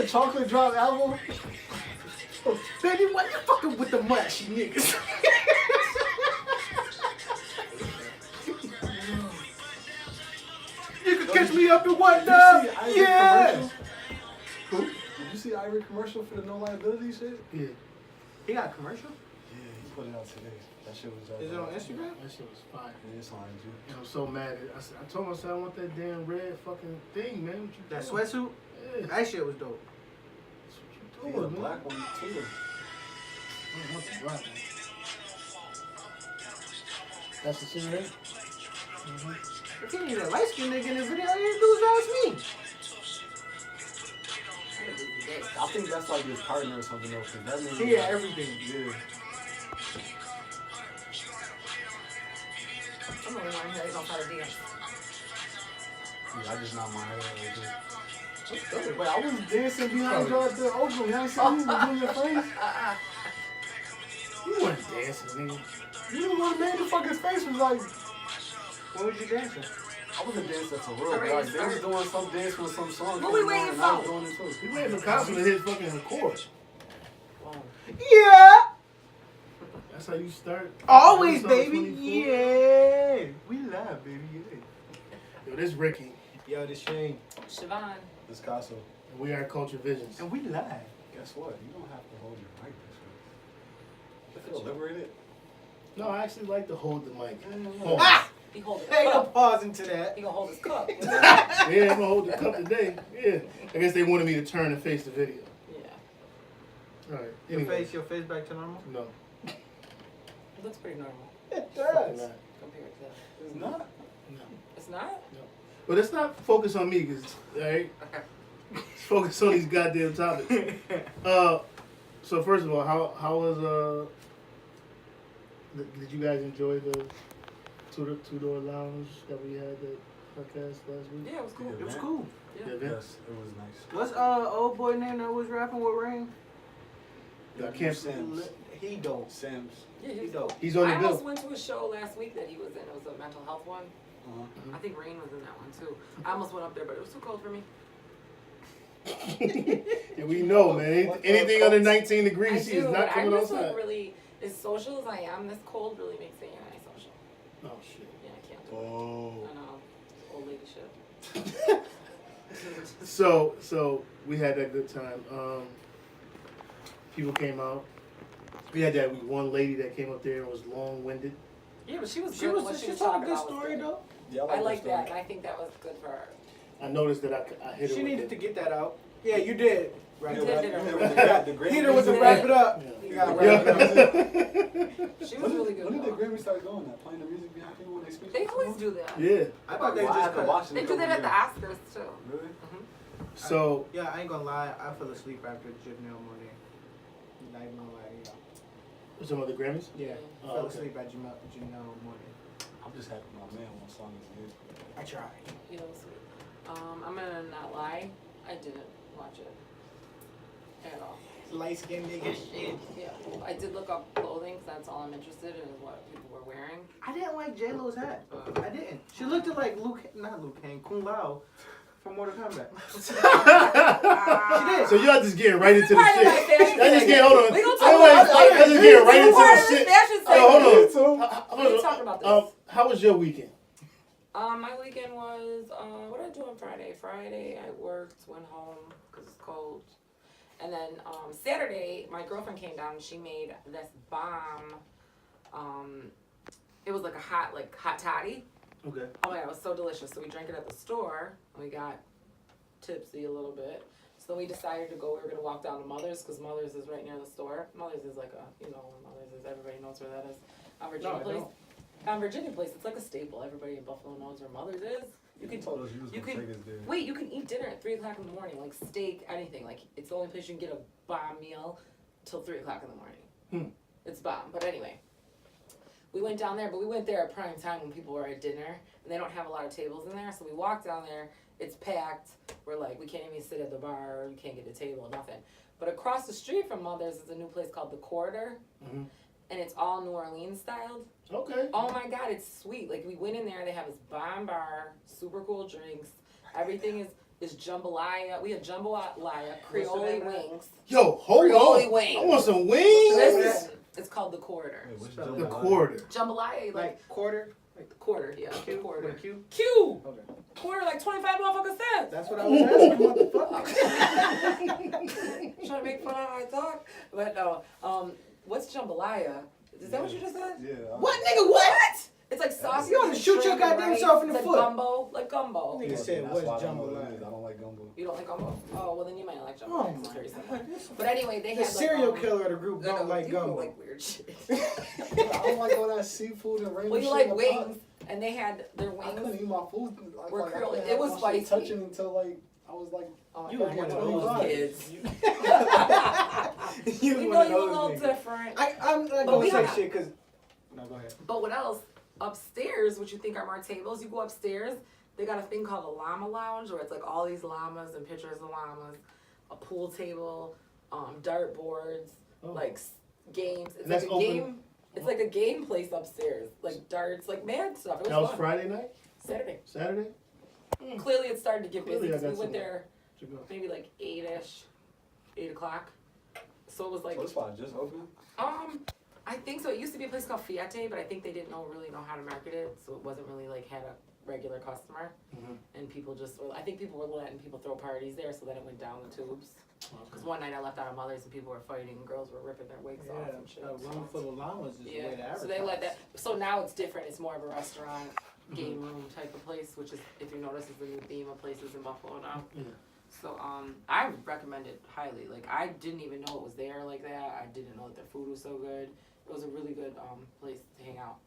chocolate drop album. Baby, why you fucking with the mushy niggas? You can catch me up in one now. Yeah. Who? Did you see Ivory commercial for the no liability shit? Yeah. He got a commercial? Yeah, he put it out today. That shit was. Is it on Instagram? That shit was fire. Yeah, it's on IG. And I'm so mad. I told myself I want that damn red fucking thing, man. What you That doing? sweatsuit? Yeah. That shit was dope. That's He what a you doing, black one too. I don't want the black one. That's the shit, right? If he ain't a light skinned nigga in the video, all you do is ask me. I think that's like his partner or something though. Cause that nigga. He had everything. Yeah. I'm the only one here. He's on fire dance. Yeah, I just knocked my head out with this. Wait, I was dancing behind you at the Oakland. Y'all seen me doing your face? You weren't dancing, nigga. You the one made the fucking face was like. When was you dancing? I wasn't dancing for real, but Alright, like they was start. doing some dance with some song. What we waiting and I was for? doing it too. You waiting for Cosmo to hit fucking record. Yeah! That's how you start. Always, Episode baby. 24. Yeah! We live, baby. Yeah. Yo, this Ricky. Yo, this Shane. Siobhan. This Casso. And we are Culture Visions. And we live. Guess what? You don't have to hold your mic this way. You feel liberated? No, I actually like to hold the mic. Oh. Ah! He hold his Hey, no cup. pause into that. He gonna hold his cup. Yeah, I'm gonna hold the cup today. Yeah. I guess they wanted me to turn and face the video. Yeah. Alright. Your Anyway. face back to normal? No. It looks pretty normal It Fucking does. not. compared to that. It's not. No. It's not? But let's not focus on me, cause alright. Okay. Let's focus on these goddamn topics. So first of all, how was did you guys enjoy the two-door lounge that we had the podcast last week? Yeah, it was cool. It was cool. Yeah. The event? Yes, it was nice. What's old boy name that was rapping with Rain? I can't. Sims. He dope. Sims. Yeah, he He was dope. dope. He's on I the almost bill. went to a show last week that he was in. It was a mental health one. Uh-huh. I think Rain was in that one too. I almost went up there, but it was too cold for me. Yeah, we know, man. Anything under 19 I degrees, she is do, not but coming I'm just outside. like really, as social as I am, this cold really makes me antisocial. Oh shit. Yeah, I can't do it. Oh. I know. Old lady shit. So we had that good time. People came out. We had that one lady that came up there and was long-winded. Yeah, but she was She good. was What she was told a talking good about was story good. though. Yeah, I like story. that, and I think that was good for her. I noticed that I hit her. She with needed the- to get that out. Yeah, you did. Right. You did Hit it. her with the wrap it up. Yeah. You gotta wrap it up. She was really good. When did the though. Grammy start doing that? Playing the music behind people when they speak? They always do that. Yeah. I thought they Well, I just have to cut. watch it. They do that at the Oscars too. Really? So Yeah, I ain't gonna lie. I fell asleep after Janelle Monáe. Not even gonna lie, some of the Grammys. yeah. Oh, Fell okay. asleep at Janelle Monáe. I'm just happy my man one song is good. I tried. You know, sweet. I'm gonna not lie. I didn't watch it at all. Light skinned nigga shit. Yeah, I did look up clothing 'cause that's all I'm interested in is what people were wearing. I didn't like J Lo's hat. I didn't. She looked like not Luke Kang, Kung Lao from Mortal Kombat. She did. So y'all just getting right into the Part of my shit. fashion Y'all just segment. getting hold on. We gonna Wait, talk wait, about y'all just getting right into Part the of this shit. fashion Yo, hold on. segment. We can talk about this. How was your weekend? My weekend was, what did I do on Friday? Friday, I worked, went home because it's cold. And then Saturday, my girlfriend came down and she made this bomb. It was like a hot toddy. Okay. Oh my God, it was so delicious. So we drank it at the store and we got tipsy a little bit. So then we decided to go, we were going to walk down to Mother's because Mother's is right near the store. Mother's is like a, you know where Mother's is, everybody knows where that is. On Virginia Place. On Virginia Place, it's like a staple. Everybody in Buffalo knows where Mother's is. You can told us you was you gonna could- take us there. wait. You can eat dinner at 3 o'clock in the morning, like steak, anything. Like it's the only place you can get a bomb meal till 3 o'clock in the morning. It's bomb. But anyway, we went down there, but we went there at prime time when people were at dinner, and they don't have a lot of tables in there. So we walked down there. It's packed. We're like, we can't even sit at the bar. You can't get a table. Nothing. But across the street from Mother's is a new place called the Corridor. Mm-hmm. And it's all New Orleans styled. Okay. Oh my God, it's sweet. Like we went in there, they have this bomb bar, super cool drinks. Everything is is jambalaya. We had jambalaya, Creole wings. Yo, hold Creole on. wings. I want some wings. This it's called the quarter. Wait, what's The The jambalaya? quarter. Jambalaya, like quarter. the quarter, yeah, the Q. quarter. With a Q. Q. Okay. Quarter like 25 motherfucking cents. That's what I was asking, motherfucker. Trying to make fun of how I talk, but no. What's jambalaya? Is that what you just said? Yeah. What, nigga? What? It's like sausage. You wanna and shoot your shrimp and goddamn rice. self in the It's foot. like gumbo. Nigga said, That's what's why I don't know what jambalaya? it is. I don't like gumbo. You don't like gumbo? Oh, well then you might not like Oh jambalaya. It's very simple. my god. But anyway, they The had like, serial killer of the group no, don't like you don't gumbo. like weird shit. I don't like all that seafood and random Well, you shit like in the pot. wings, and they had their I couldn't wings. eat my food. Like, Were I Creole- couldn't it have was my shit spicy. touching until like I was like. You was I one had of one those kids. You You was know one of you a those little niggas. different. I'm not But gonna we say have- shit because. No, go ahead. But what else? Upstairs, which you think are more tables, you go upstairs, they got a thing called a llama lounge where it's like all these llamas and pictures of llamas, a pool table, dart boards, Oh. like games. It's And like that's a open- game. It's like a game place upstairs, like darts, like mad stuff. It was That was fun. Friday night? Saturday. Saturday? Clearly, it started to get Clearly busy. I 'Cause got we went some- there Should go. maybe like 8-ish, 8 o'clock. So it was like So this spot just open? I think so. It used to be a place called Fiate, but I think they didn't really know how to market it, so it wasn't really like had a regular customer. Mhm. And people just were. I think people were letting people throw parties there, so then it went down the tubes. Because one night I left out of Mother's and people were fighting, and girls were ripping their wigs off and shit. a room full of llamas is the way to Yeah, advertise. so they let that. So now it's different. It's more of a restaurant, game room type of place, which is, if you notice, is the new theme of places in Buffalo now. Yeah. So I would recommend it highly. Like I didn't even know it was there like that. I didn't know that their food was so good. It was a really good place to hang out.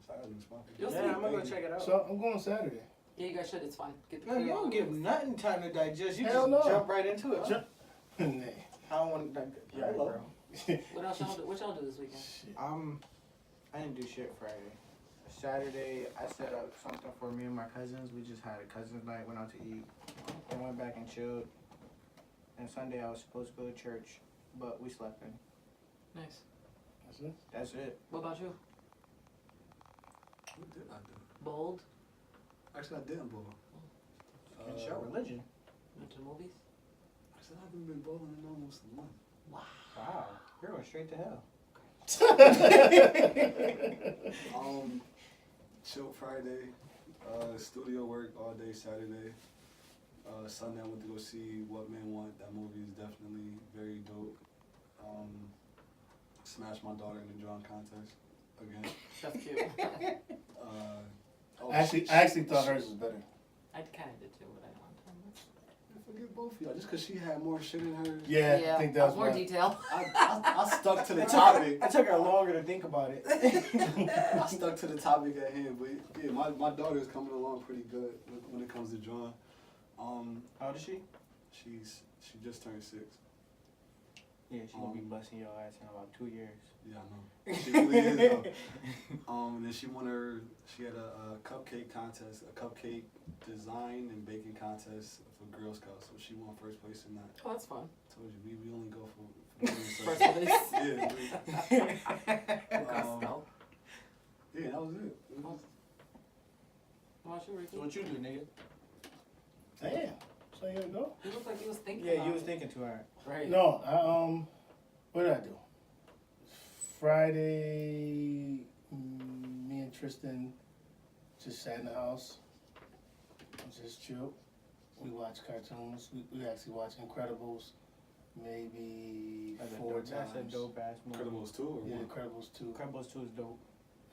Saturday spot. You'll Yeah, see. I'm gonna go check it out. So I'm going Saturday. Yeah, you guys should. It's fun. Get the No, you Creole don't give wings. nothing time to digest. You Hell just no. jump right into it. Jump- Nah. I don't want to digest. Yeah, bro. What else y'all do? What y'all do this weekend? Shit. I didn't do shit Friday. Saturday, I set up something for me and my cousins. We just had a cousins night, went out to eat, and went back and chilled. And Sunday, I was supposed to go to church, but we slept in. Nice. That's it? That's it. What about you? What did I do? Bold. Actually, I didn't bowl. And show religion. Went to the movies. I haven't been bowling in almost a month. Wow. You're going straight to hell. Chill Friday, studio work all day Saturday. Sunday I went to go see What Men Want. That movie is definitely very dope. Smashed my daughter in the drawing contest again. That's cute. I actually thought hers was better. I kind of did too, but I don't want to. Forget both of y'all, just because she had more shit in hers. Yeah, I think that was more why. detail. I stuck to the topic. I took her longer to think about it. I stuck to the topic at hand, but yeah, my daughter is coming along pretty good when it comes to drawing. How old is she? She just turned 6. Yeah, she's going to be busting your ass in about 2 years. Yeah, I know. She really is though. And then she had a cupcake contest, a cupcake design and baking contest for Girl Scouts. So she won first place in that. Oh, that's fun. Told you, we only go for First place. Yeah. Girl Scout. Yeah, that was it. What about you, Ricky? So what you do, nigga? Damn. So you go? You look like you was thinking. Yeah, about you was it. thinking too hard. Right. No, what did I do? Friday, me and Tristan just sat in the house, just chilled. We watched cartoons. We actually watched Incredibles maybe That's 4 times. That's a dope ass movie. Incredibles 2 or Yeah, one? Incredibles 2. Incredibles 2 is dope.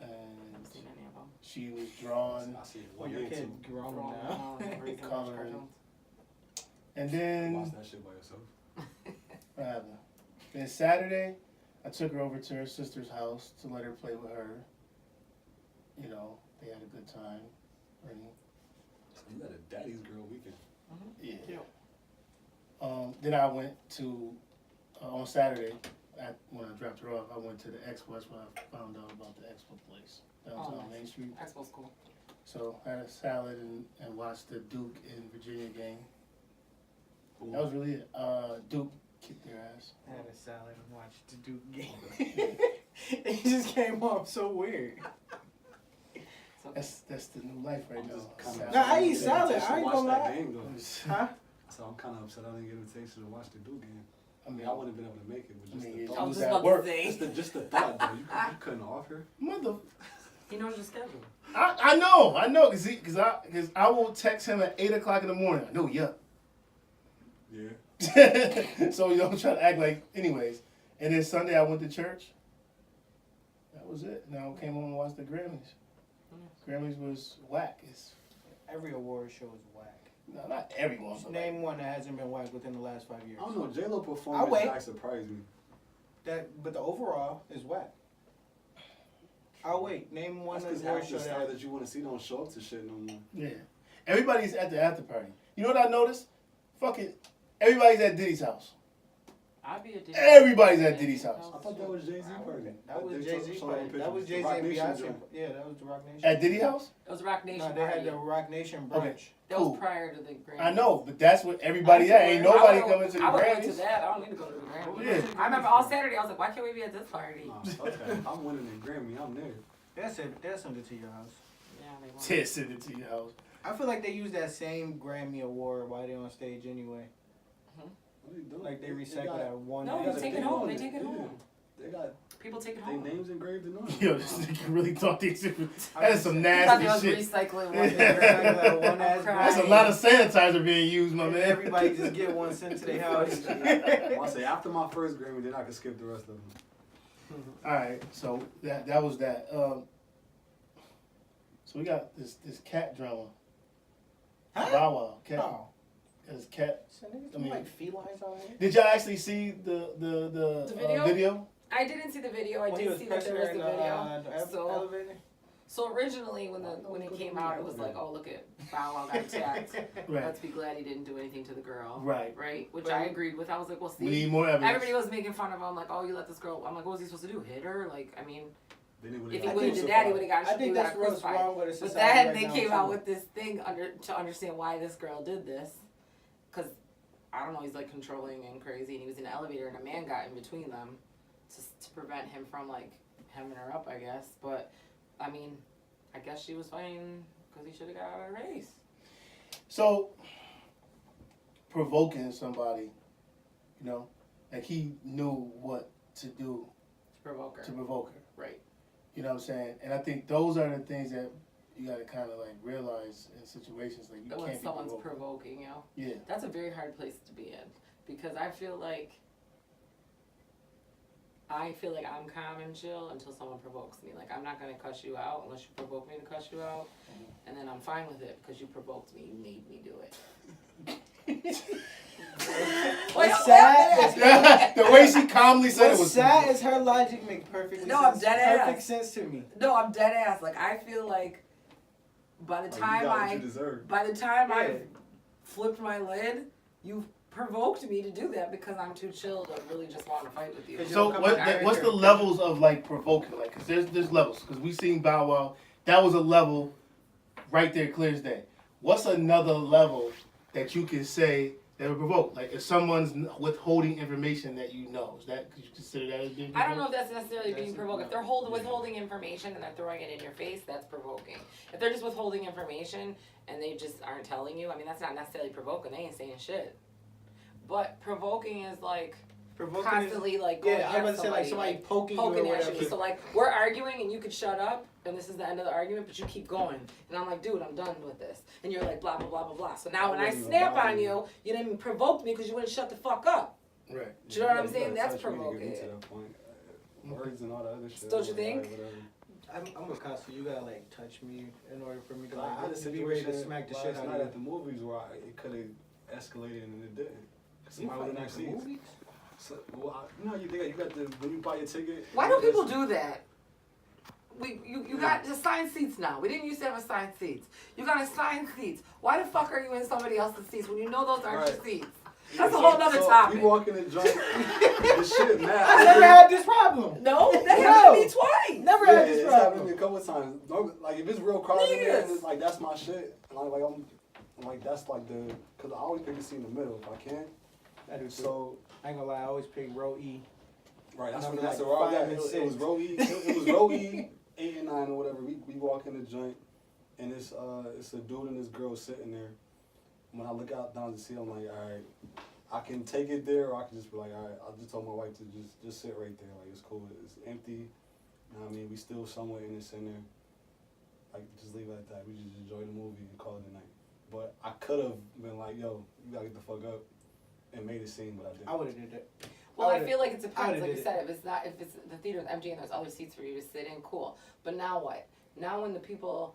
I haven't And seen any of them. she was drawing. I see it. Well, One your and kid two. grown Wrong now. reason to watch Coloring. cartoons. And then, Watch that shit by yourself. what happened? Then Saturday, I took her over to her sister's house to let her play with her. You know, they had a good time. Right? So you had a daddy's girl weekend. Yeah. Then I went to, on Saturday, when I dropped her off, I went to the Expo. That's when I found out about the Expo place downtown Oh, nice. Main Street. Expo's cool. So I had a salad and watched the Duke and Virginia game. That was really it. Duke kicked their ass. I had a salad and watched the Duke game. It just came off so weird. So, That's the new life right I'm now. just kinda- Salad. Nah, I eat Yeah, salad. you should I ain't watch gonna that lie. game, though. Huh? So I'm kind of upset I didn't get an invitation to watch the Duke game. I I mean, mean, I wouldn't have been able to make it, but just the I thought. was was just at about work. to say. Just the thought, though. You couldn't offer. mother. He knows your schedule. I know, cause I will text him at 8:00 in the morning. I know he up. Yeah. So you don't try to act like, anyways. And then Sunday I went to church. That was it. Now I came home and watched the Grammys. Grammys was whack. It's Every award show is whack. no, not everyone. Just But name one that hasn't been whack within the last 5 years. I don't know. J-Lo I'll performance wait. Jack surprised me. But the overall is whack. I'll wait. Name one That's because award half show the stars that. that you want to see don't show up to shit no more. yeah, everybody's at the after party. You know what I noticed? Fucking everybody's at Diddy's house. I'd be a Diddy. Everybody's at Diddy's house. I thought that was Jay-Z party. That was They Jay-Z showed party. the That was pictures. Jay-Z The Rock and Nation Beyonce. joint. Yeah, that was the Rock Nation. At Diddy house? It was Rock Nation No, they had party. the Rock Nation brunch. Okay. That Cool. was prior to the Grammys. I know, but that's what everybody at. Ain't nobody coming to the I would go to Grammys. that. I don't need to go to the Grammys. Yeah. I remember all Saturday I was like, why can't we be at this party? Nah, fuck that. I'm winning the Grammy. I'm there. They'll send it to your house. Yeah, they won't. Ted send it to your house. I feel like they use that same Grammy award while they're on stage anyway. What are you doing? Like they got- recycle that one. No, they you got a take it thing home. on They it. take it Yeah. home. They got People take it their home. names engraved in on. Yo, this nigga really thought these. That is some You thought they was nasty shit. recycling one. Recycle that one ass I'm That's a Grammy. lot of sanitizer being used, my And man. everybody just get one sent to their house. I say after my first Grammy, then I can skip the rest of them. All right, so that was that. So we got this cat drama. Huh? Bow Wow, cat. Oh. This cat. So niggas I mean- like felines out here? Did y'all actually see the video? video? I didn't see the video. I When he did was see that there pressing was her the in video. the So- elevator? So originally, when it came out, it was like, oh, look at Bow Wow got attacked. Right. Let's be glad he didn't do anything to the girl. Right. Right. Which But- I agreed with. I was like, well, We see. need more evidence. Everybody was making fun of him, like, oh, you let this girl. I'm like, what was he supposed to do? Hit her? Like, I mean, Then it if he I would have think did that, he would have got. I think that's what's crucified. wrong with a But society then right they now, came too. out with this thing to understand why this girl did this, because I don't know, he's like controlling and crazy, and he was in an elevator, and a man got in between them to prevent him from like hemming her up, I guess. But I mean, I guess she was fighting because he should have got out of her race. So provoking somebody, you know, like he knew what to do To provoke her. to provoke her. Right. You know what I'm saying? And I think those are the things that you got to kind of like realize in situations like you But when can't be someone's provoking. provoking you, Yeah. that's a very hard place to be in, because I feel like I'm calm and chill until someone provokes me. Like, I'm not gonna cuss you out unless you provoke me to cuss you out, and then I'm fine with it because you provoked me. You made me do it. What's sad The way she calmly said it What's was sad is her logic makes perfect No, I'm sense. dead Perfect ass. sense to me. No, I'm dead ass. Like, I feel like by the Like, time you got what you deserve. Yeah. I flipped my lid, you provoked me to do that because I'm too chill to really just want to fight with you. Cause So Come what? on, What's the levels of like provoking? Like, cause there's levels. Cause we seen Bow Wow. That was a level, right there, clear as day. What's another level that you can say that would provoke? Like, if someone's withholding information that you know, is that, could you consider that as being? I don't know if that's necessarily being That's- provoking. If they're withholding information and they're throwing it in your face, that's provoking. If they're just withholding information and they just aren't telling you, I mean, that's not necessarily provoking. They ain't saying shit. But provoking is like Provoking constantly like going Yeah, I was at about to say like somebody poking you or poking at whatever. you. So like we're arguing and you could shut up and this is the end of the argument, but you keep going. And I'm like, dude, I'm done with this. And you're like, blah blah blah blah blah. So now when I snap on you, you didn't provoke me because you wouldn't shut the fuck up. Right. Do you know what I'm You saying? gotta That's touch me to get me provoking. to that point. Words and all that other shit. Don't you like, think? whatever. I'm a cuss, so you gotta like touch me in order for me to I had a like be ready to situation smack the last shit out night of at the you. movies where it could have escalated and it didn't. You Somebody fighting wouldn't at the see it. movies? So, well, you know, you think you got the when you buy your ticket. Why do people do that? You got assigned seats now. We didn't used to have assigned seats. You got assigned seats. Why the fuck are you in somebody else's seats when you know those aren't your Right. seats? That's a whole nother topic. You walk in the joint, the shit mad. I never had this problem. No, that No. happened to me twice. Never Yeah, had this it's happened to problem. me a couple of times. Like if it's real crowded in there, and Niggas. it's like that's my shit. And I'm like that's like cause I always pick a seat in the middle if I can. I do too. So I ain't gonna lie, I always pick row E. right, that's Number what that's like where I 5 got. and It was 6. row E. It was row E, 8 and 9 or whatever. We walk in the joint, and it's a dude and this girl sitting there, when I look out down to see, I'm like, all right, I can take it there, or I can just be like, all right, I just told my wife to just sit right there, like it's cool, it's empty. You know what I mean? We still somewhere in the center. Like just leave it like that. We just enjoy the movie and call it a night. But I could have been like, yo, you gotta get the fuck up, and made a scene, but I didn't. I would have did that. Well, I I feel like it depends. would've Like you did said, if it's the theater's empty and there's other seats for you to sit in, cool. But now what? Now when the people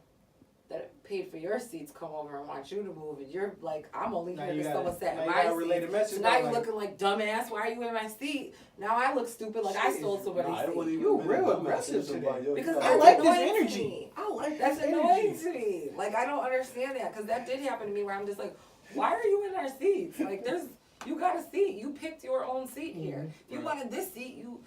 that paid for your seats come over and want you to move, and you're like, I'm only Now here you because gotta- someone sat now in you my gotta relay seat. the message So now though, you're like- looking like dumbass. Why are you in my seat? Now I look stupid, like I stole somebody's Nah, it wasn't seat. even You been real a dumbass. aggressive It was just like, today. yo, you Because gotta- I that's like this annoying to energy. me. I like That's this annoying energy. to me. Like I don't understand that because that did happen to me where I'm just like, why are you in our seats? Like you got a seat. You picked your own seat here. If you Right. wanted this seat, you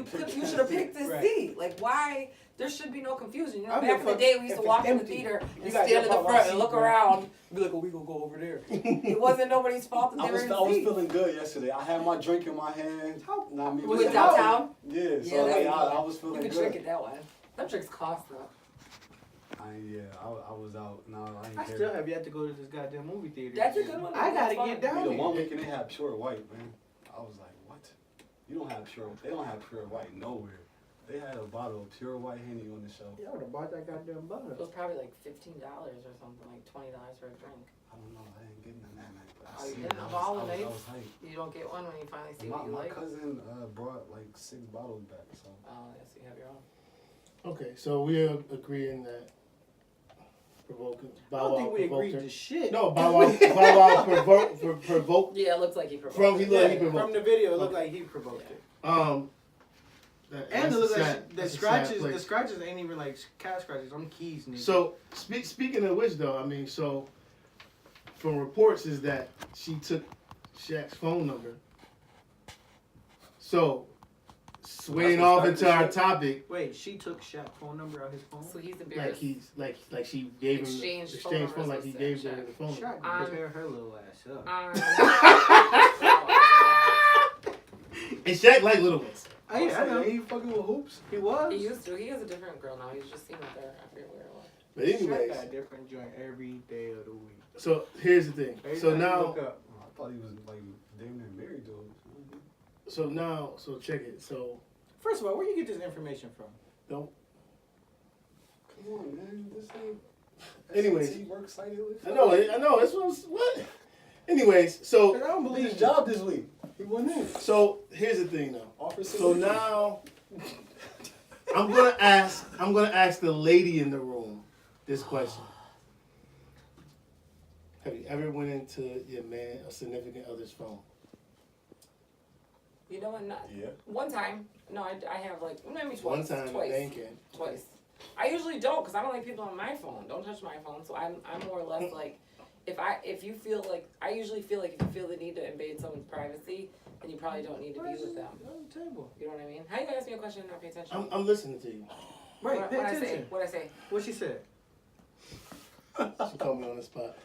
picked should that have seat. picked this Right. seat. Like why? There should be no confusion. You know, I don't back give in a the day we fuck used to if walk it's in the empty. theater You and gotta stand in jump the out my front and seat, look bro. around and be like, oh, we gonna go over there. It wasn't nobody's fault that I they was were in I was seats. feeling good yesterday. I had my drink in my hand. Nah, I mean, You Was was it out. downtown? Yeah, Yeah, so like, that's I good. was feeling You could good. drink it that way. Them drinks cost though. I was out. No, I ain't I care. still have yet to go to this goddamn movie theater. That's a good one. I gotta That's fun. get down The there. one weekend they had pure white, man. I was like, what? You don't have pure. They don't have pure white nowhere. They had a bottle of pure white Henny on the shelf. Yeah, I would have bought that goddamn It bottle. was probably like $15 or something, like $20 for a drink. I don't know. I didn't get none that night. But Oh, I you seen didn't? it. Of all the I nights? was hyped. You don't get one when you finally see what you My like. cousin brought like 6 bottles back. So Oh, yes, you have your own. Okay, so we're agreeing that provoking. I don't think we agreed provoked her. to shit. No, Bow Wow provoked. Yeah, it looks like he provoked. From he it. looked like he Yeah, provoked. from the video, it looked Okay. like he provoked it. That- And that's it looked a like sad- the that's a sad scratches. place. The scratches ain't even like cat scratches. I'm keys, nigga. So speaking of which, though, I mean, so from reports is that she took Shaq's phone number. So swaying That's what off into our started topic, wait, she took Shaq's phone number out his phone. So he's like embarrassed. he's like she gave him Exchanged phone exchange phone, numbers like he with gave Shaq. her the phone. Shaq Um, can tear her little ass up. And Shaq like little ones. I know. he fucking with hoops. He was. He used to. He has a different girl now. He's just seen with her. I forget where it was. But Shaq anyways, got a different joint every day of the week. so here's the thing. Every So time you now, look up, Oh, I thought he was like damn near married to her. so check it. So first of all, where you get this information from? don't. Come on, man. This ain't. Anyways. SAT work site. I know. This was what. Anyways, so 'Cause I don't Believe believe his job this week. He went in. so here's the thing now. Offer So now I'm gonna ask the lady in the room this question. Have you ever went into your man or significant other's phone? You know what? Not Yeah. one time. No, I have like maybe twice. One time, Twice. they can. Twice. I usually don't because I don't like people on my phone. Don't touch my phone. So I'm more or less like, if you feel like, I usually feel like if you feel the need to invade someone's privacy, then you probably don't need to be with them. On the table. You know what I mean? How you gonna ask me a question and not pay attention? I'm listening to you. Right, What pay I say? attention. What I say? What she said. She called me on the spot.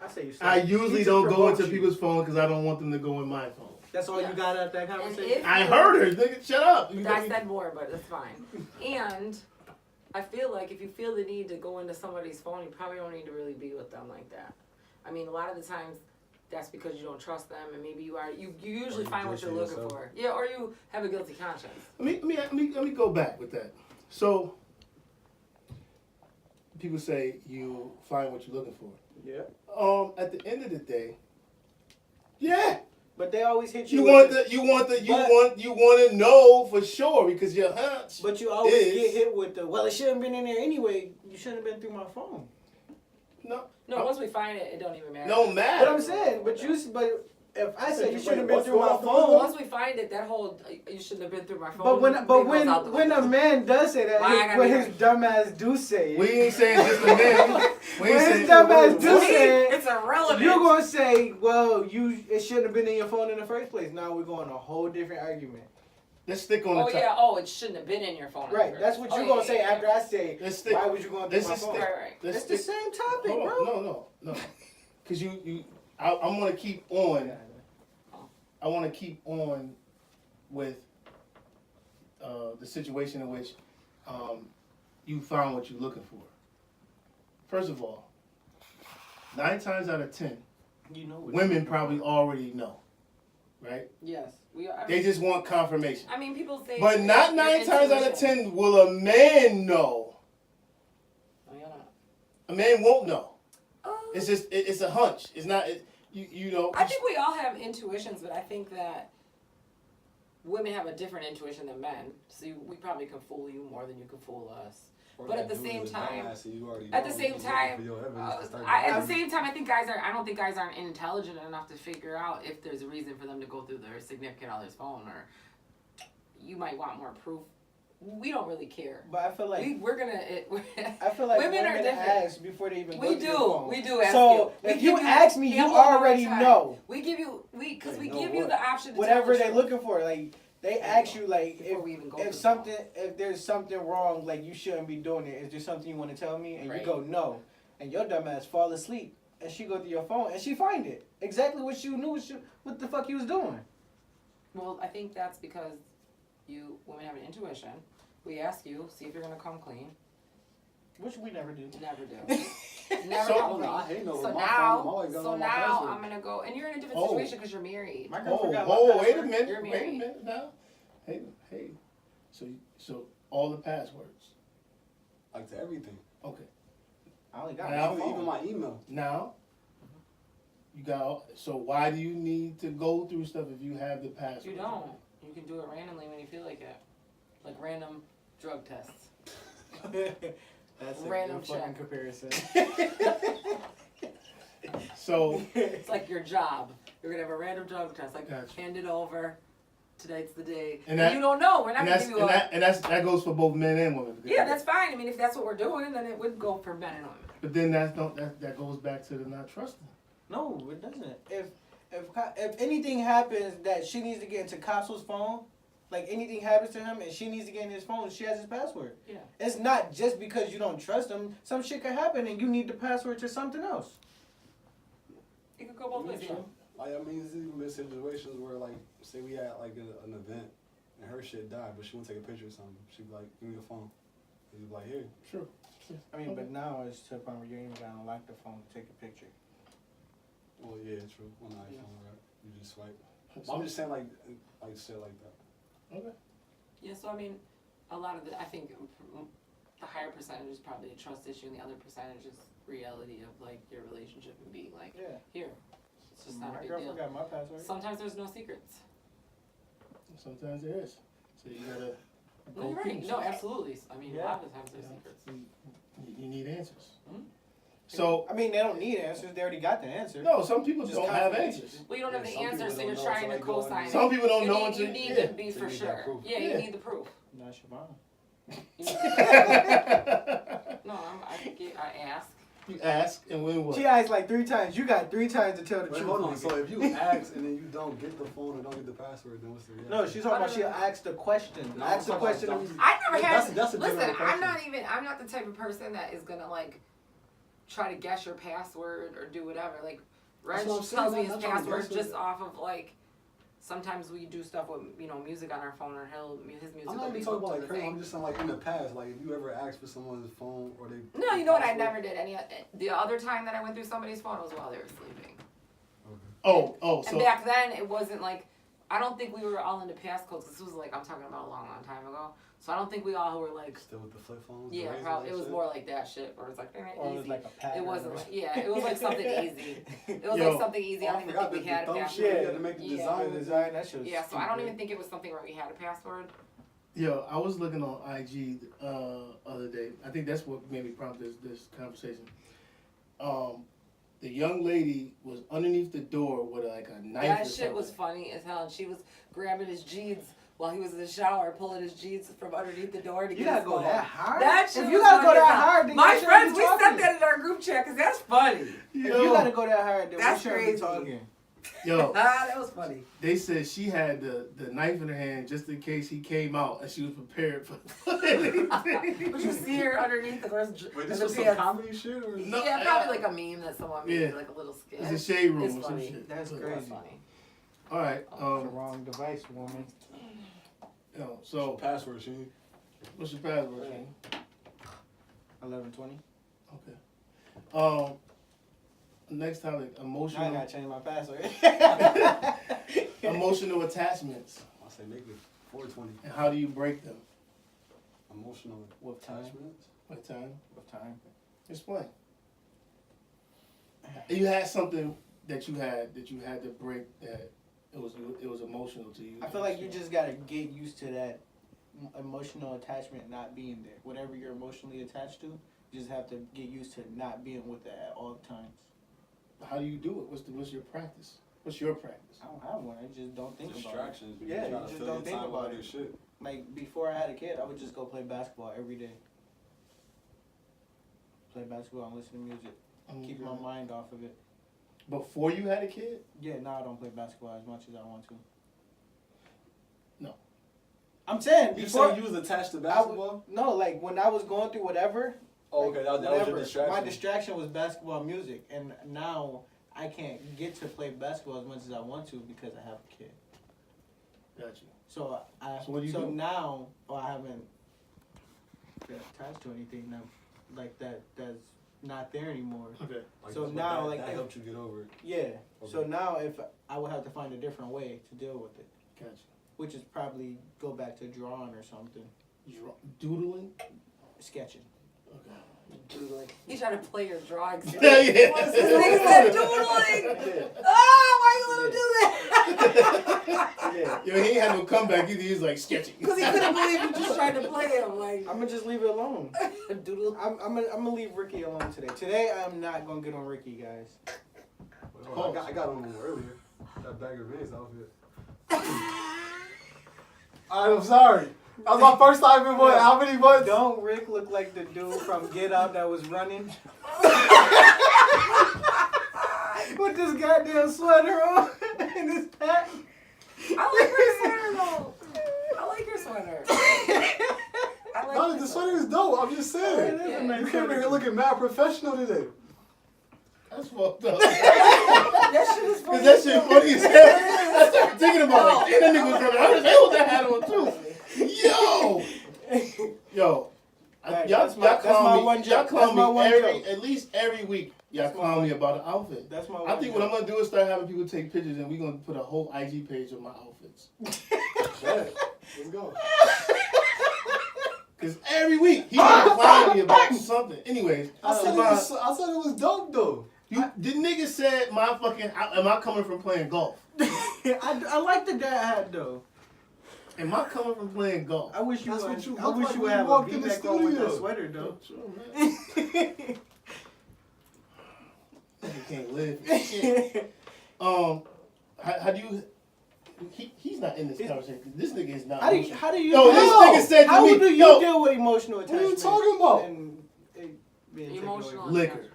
I say you. I said- usually he just don't go provoked into you. people's phone because I don't want them to go in my phone. That's all Yeah. you got out of that And conversation. if I heard her. Nigga, shut up. I said more, but it's fine. And I feel like if you feel the need to go into somebody's phone, you probably don't need to really be with them like that. I mean, a lot of the times that's because you don't trust them, and maybe you usually you find what you're guilty looking yourself. for. Yeah, or you have a guilty conscience. Let me go back with that. So people say you find what you're looking for. Yeah. At the end of the day, yeah, But they always hit you. you with want the- you want to know for sure because your hunch. But you always is- get hit with the. Well, it shouldn't have been in there anyway. You shouldn't have been through my phone. No, No, once we find it, it don't even matter. no matter. But I'm saying, but if I said you shouldn't have been what's through my going on? phone. Once we find it, that whole you shouldn't have been through my phone. But when thing goes out the when a window. man does say that, Why I gotta when be his right? dumb ass do say it, We ain't saying just the man. We ain't when his saying dumb ass To do me, say it, it's irrelevant. you're gonna say, well, it shouldn't have been in your phone in the first place. Now we're going a whole different argument. Let's stick on Oh the top. yeah. Oh, it shouldn't have been in your phone. Right, that's what Oh, you're yeah, gonna say yeah, after I say, Let's stick. why would you going through Let's my just phone? stick. Right, right. Let's It's the stick. same topic, Hold bro. on. No. Because I'm gonna keep on. I want to keep on with the situation in which you found what you're looking for. First of all, 9 times out of 10, You know what women probably already know, right? Yes, we are. They just want confirmation. I mean, people say. But not your 9 times out of intuition. 10 will a man know. No, you're not. A man won't know. Um, It's just it's a hunch. It's not you know. I think we all have intuitions, but I think that women have a different intuition than men. So we probably can fool you more than you can fool us. Or But at that the dude same is a time- dumbass and you already At the know, same he's looking time, for your evidence to start at the arguing. same time, I don't think guys aren't intelligent enough to figure out if there's a reason for them to go through their significant other's phone, or you might want more proof. We don't really care. But I feel like We're gonna. I feel like women are different. ask before they even go We to your phone. do ask So you. We if you give ask me, you ample amount of already time. know We give you because we Know give you what? the option to whatever tell the they're truth looking for. Like they ask you, like before we even go. if through something, if there's something wrong, like you shouldn't be doing it. Is there something you want to tell me? And Right. you go no, and your dumb ass fall asleep, and she go through your phone and she find it exactly what you knew what the fuck you was doing. Well, I think that's because you women have an intuition. We ask you, see if you're gonna come clean. Which we never do. Never do. Never So- come No, I clean. hate no So with my phone. I'm now, always gonna so know my now password. I'm gonna go, and you're in a different Oh. situation because you're married. My girl forgot my wait a password. minute. You're Wait a married. minute now. Hey. So all the passwords. Like to everything. Okay. I only got Now- my phone. Even my email. Now, you got. So why do you need to go through stuff if you have the password? You don't. You can do it randomly when you feel like it, like random drug tests. That's a Random good fucking check. comparison. So It's like your job. You're gonna have a random drug test. Like Gotcha. hand it over. Tonight's the day. And And, that- you don't know. We're not and gonna that's give you and that goes for both men and women. Yeah, that's fine. I mean, if that's what we're doing, then it would go for men and women. But then that goes back to the not trusting. No, it doesn't. If anything happens that she needs to get into Castle's phone, like anything happens to him and she needs to get in his phone, she has his password. Yeah. It's not just because you don't trust him. Some shit could happen and you need the password to something else. It could go both ways. Yeah. Like, I mean, it's even been situations where, like, say we had, like, an event and her shit died, but she want to take a picture of something. She'd be like, give me your phone. And you'd be like, here. Sure. I mean, but now it's to the point where you ain't even gotta unlock the phone to take a picture. Well, yeah, true. On the iPhone, right? You just swipe. So- I'm just saying, like shit like that. Okay. Yeah. So I mean, a lot of I think the higher percentage is probably a trust issue, and the other percentage is reality of like your relationship and being like, Yeah. here. It's just not a My big girl deal. forgot my password. Sometimes there's no secrets. Sometimes there is. So you gotta No, go you're through right. stuff. No, absolutely. I mean, a Yeah. lot of the times there's Yeah. secrets. You need answers. Mhm. So I mean, they don't need answers. They already got the answer. no, some people Just don't have confirmation. answers. Well, you don't have Yeah, the some answer, people so don't you're know trying until to they go co-sign in. it. Some people don't you know need, until you need yeah. to be So for you need that sure. proof. Yeah, Yeah. you need the proof. Not Shavon. You need- no, I ask. You ask and win what? She asked like 3 times. You got 3 times to tell the Wait, truth. hold on. nigga. So if you ask and then you don't get the phone or don't get the password, then what's the reaction? No, she's talking about she asked the question. No, Ask the I'm talking question. about- of- I never That's- had. that's a Listen, general question. I'm not the type of person that is gonna like try to guess your password or do whatever. Like, Reg That's what I'm saying, tells me I'm his not trying to password guess it. just off of like. Sometimes we do stuff with music on our phone, or his music I'm will not be even talking hooked about to like the crazy. thing. I'm just saying like in the past, like if you ever asked for someone's phone or they. No, you know what? I password- never did any. The other time that I went through somebody's phone was while they were sleeping. Okay. Oh, And so back then, it wasn't like, I don't think we were all into passcodes. This was like, I'm talking about a long, long time ago. So I don't think we all were like, Still with the flip phones. the yeah, Razors probably. and It was shit? more like that shit, where it's like, Or it was easy. like a pattern. It wasn't or- like, yeah, it was like something easy. It was Yo. like something easy. I Oh, don't even forgot think we the had a dumb password. shit. You Yeah. had to make the Yeah. design. The design, that shit was Yeah, so I don't stupid. even think it was something where we had a password. yo, I was looking on IG other day. I think that's what maybe prompted this conversation. The young lady was underneath the door with like a knife. That or shit something. was funny as hell. And she was grabbing his jeans while he was in the shower, pulling his jeans from underneath the door to You get gotta his go phone. that hard? That shit If you was gotta go funny as that hell. hard, then My you shouldn't friends, be we talking. said that in our group chat because that's funny. If Yo. you gotta go that hard, then That's we shouldn't crazy. be talking. Yo, That was funny. they said she had the knife in her hand just in case he came out, and she was prepared for. But you see her underneath the first. Wait, this the was some pants. comedy shit or? No, Yeah, probably like a meme that someone made, Yeah. like a little skit. It's a shade room It's or some funny. shit. That's So, crazy. That's funny. All right. It's the wrong device, woman. Yo, so Password, she. what's your password? Shane? 1120. Okay. next topic, Now I emotional gotta change my password. emotional attachments. I say make it 420. And how do you break them? Emotional With time. attachments. What time? With time. Explain. You had something that you had to break that it was emotional to you. I feel like you just gotta get used to that emotional attachment not being there. Whatever you're emotionally attached to, you just have to get used to not being with that at all times. How do you do it? What's your practice? What's your practice? I don't have one. I just don't think about it. Distractions. Because Yeah, you try you to just fill don't your think time about with it. other shit. Like before I had a kid, I would just go play basketball every day. Play basketball and listen to music. Keep my mind off of it. Before you had a kid? Yeah, now I don't play basketball as much as I want to. No. I'm saying You before said you was attached to I basketball? no, like when I was going through whatever. Oh, like, okay, that was whatever, your distraction. My distraction was basketball music, and now I can't get to play basketball as much as I want to because I have a kid. Got you. So So what do you do? now, I haven't been attached to anything now, like that's not there anymore. Okay. Like, So but now, that, like, that if- helped you get over it. Yeah. So Okay. now, if I would have to find a different way to deal with it, Got which is probably go back to drawing or something, you. Doodling? sketching. Okay. Doodling. He tried to play your drawings. Yeah, yeah. What's this thing said doodling? Yeah. Oh, why you let him do that? Yeah. Yo, he ain't had no comeback either. He was like sketching. Because he couldn't believe you just tried to play him. Like, I'm gonna just leave it alone. doodle. I'm gonna leave Ricky alone today. Today I'm not gonna get on Ricky, guys. Well, I got on one earlier. That Bagger Vance outfit. I'm sorry. That was my first time in what? How many months? Don't Rick look like the dude from Get Out that was running with this goddamn sweater on and his hat? I like your sweater though. I like your sweater. I like No, your the sweater is dope. I'm just saying. Yeah, Yeah. You came in here looking mad professional today. That's fucked up. That shit is funny. Cause that shit funny as hell. I started thinking about like, damn, that nigga was running. I was like, what that hat on too? Yo, Right, y'all that's my clown one me. Y'all joke. clown That's my me one every, joke. at least every week. Y'all That's my clown one me about the outfit. That's my. I think what I'm gonna do is start having people take pictures, and we're gonna put a whole IG page of my outfits. Yeah. Let's go. Cause every week he gonna clown me about something. Anyways, I said it was dope though. the nigga said my fucking. Am I coming from playing golf? I like the dad hat though. Am I coming from playing golf? I wish you That's would. what you I look wish like you when would you have a walked in the V-neck on with that studio. sweater though. Sure, man. Nigga can't live. Shit. How do you? He's not in this conversation. This nigga is not. How do you? Yo, this nigga said to how me, do you yo, deal with emotional What are attachment? you talking about? And it being taken Emotional away? Liquor. attachment.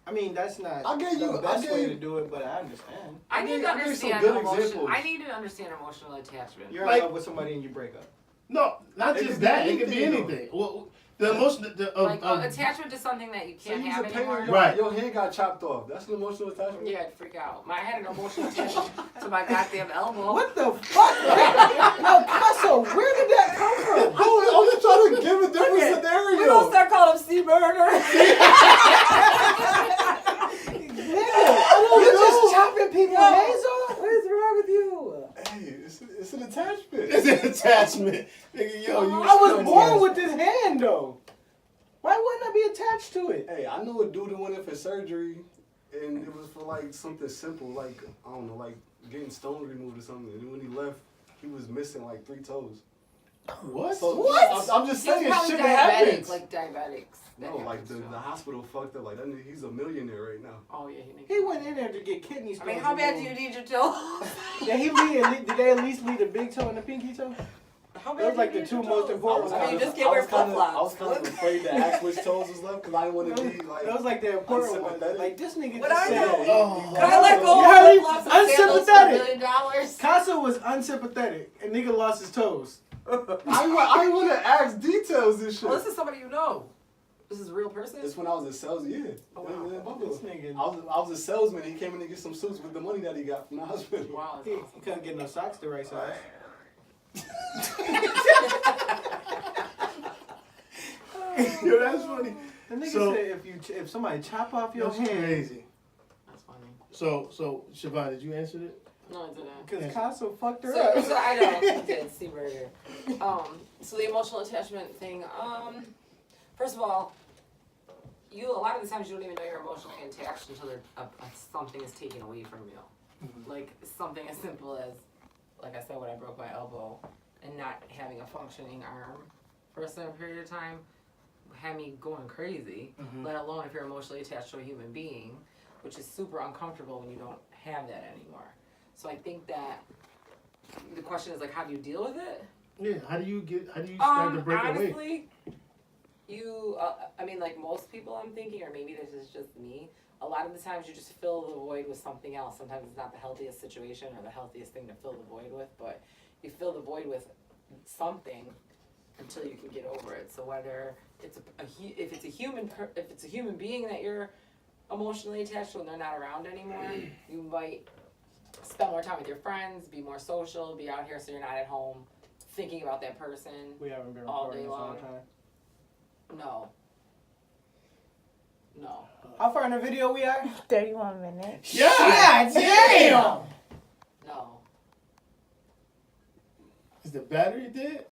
I mean, that's not I gave you- the best way I to gave- do it, but I understand. I need to I gave some understand good emotional. examples. I need to understand emotional attachment. You're Like- in love with somebody and you break up. No, not It just could be that. It could be anything, anything. Well, the emotion, Like attachment to something that you So can't you have a painter, anymore. Right. your hand got chopped off. That's an emotional attachment. Yeah, I'd freak out. I had an emotional attachment to my goddamn elbow. What the fuck? No, Picasso, where did that come from? I'm just trying to give a different We don't scenario. start calling him C-Burger. Nigga, you just chopping people's hands off? What is wrong with you? Hey, it's an attachment. it's an attachment. Nigga, yo, you. I was born with this hand though. Why wouldn't I be attached to it? Hey, I know a dude that went in for surgery, and it was for like something simple, like I don't know, like getting stone removed or something. And when he left, he was missing like 3 toes. What? So What? I'm just He was saying, probably shit diabetic, happens. like diabetics. That No, like happens, the so. hospital fucked up. Like that nigga, he's a millionaire right now. Oh yeah, he makes. He went in there to get kidney I stones. mean, how bad do you removed. need your toe? Did they at least leave the big toe and the pinky toe? How Those like the two most important I mean, you ones. just can't wear flip-flops. I was kind of afraid to ask which toes was left because I didn't want to be like. Those like the important ones. unsympathetic. Like this nigga What just I said. know. Oh. Could I let go You of heard me? flip-flops and sandals for $1 million? Casa was unsympathetic and nigga lost his toes. I want to ask details and shit. Well, this is somebody you know. This is a real person? It's when I was a salesman. Yeah. Oh, wow. In Buffalo. This nigga, I was a salesman. He came in to get some suits with the money that he got from the hospital. Wow, he, that's he awesome. couldn't get no socks the right size. Yo, that's funny. The nigga So- said if somebody chop off your That's hand, crazy. So Siobhan, did you answer it? No, I didn't. Because Yes. Castle fucked her So, up. so I know, I did, see burger. So the emotional attachment thing, first of all, a lot of the times you don't even know you're emotionally attached until something is taken away from you. Mhm. Like something as simple as, like I said, when I broke my elbow and not having a functioning arm for a certain period of time had me going crazy, Mhm. let alone if you're emotionally attached to a human being, which is super uncomfortable when you don't have that anymore. So I think that the question is like, how do you deal with it? Yeah. How do you start to break away? Honestly, I mean, like most people I'm thinking, or maybe this is just me, a lot of the times you just fill the void with something else. Sometimes it's not the healthiest situation or the healthiest thing to fill the void with, but you fill the void with something until you can get over it. So whether it's if it's a human being that you're emotionally attached to and they're not around anymore, you might spend more time with your friends, be more social, be out here so you're not at home thinking about that person. We haven't been All recording day this whole long. time. No. How far in the video we are? 31 minutes. Yeah. Damn! No. Is the battery dead?